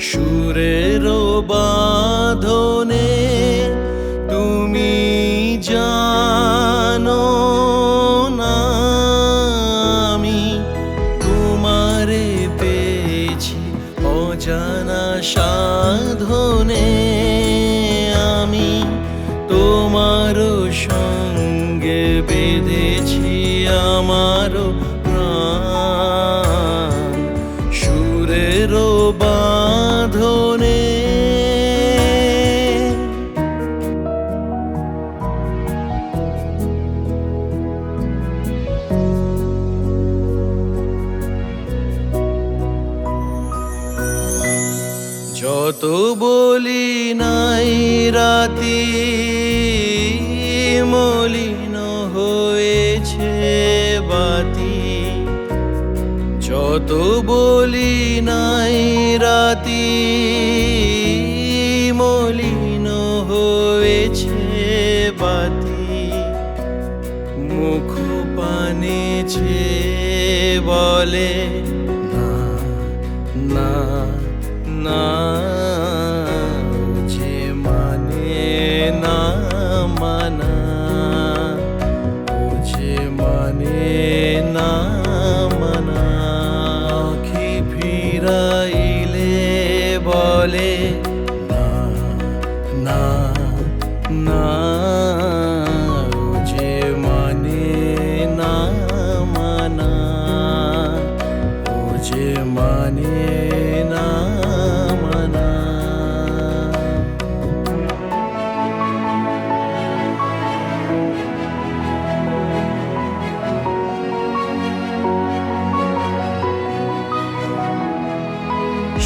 সুরের বাঁধনে তুমি জানো না আমি তোমারে পেয়েছি অজানা সাধনে আমি তোমারও সঙ্গে বেঁধেছি আমারও প্রাণ সুরের বাঁধনে। যত বলি নাই রাতি মলিন হয়েছে বাতি, যত বলি নাই রাতি মলিন হয়েছে বাতি, মুখ পানে বলে না না না যে মানে না মানা, যে মানে না মানা। আঁখি ফিরাইলে বলে না না না যে মানে না মানা, যে মানে না মানা।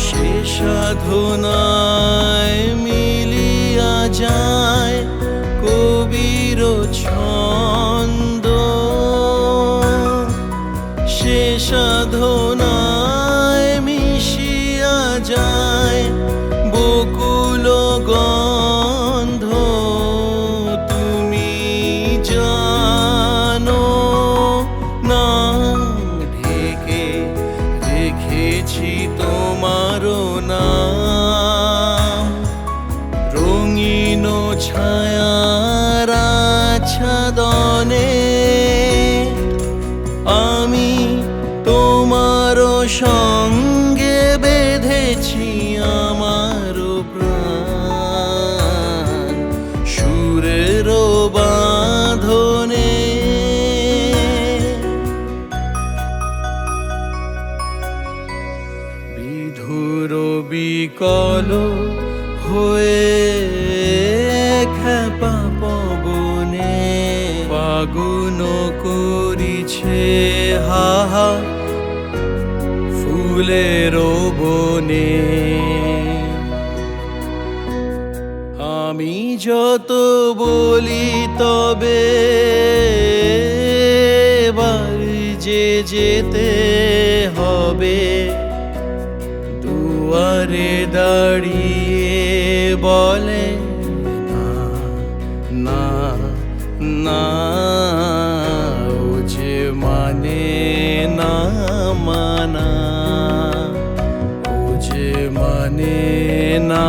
সে সাধনায় মিলিয়া যায় কবির ছন্দ, সে সাধনায় মিশিয়া যায় বকুল গন্ধ। তুমি জানো না ঢেকে রেখেছি তোমারও নাম, রঙিন ছায়ার আচ্ছাদনে আমি তোমারও সঙ্গে বেঁধেছি আমারও প্রাণ সুরের বাঁধনে। বিধুর বিকল হয়ে খেপা পবনে ফাগুন করিছে হাহা ফুলের বনে। আমি যত বলি তবে এবার যে যেতে হবে, দুয়ারে দাঁড়িয়ে বলে না না না যে মানে না মানা, যে মানে না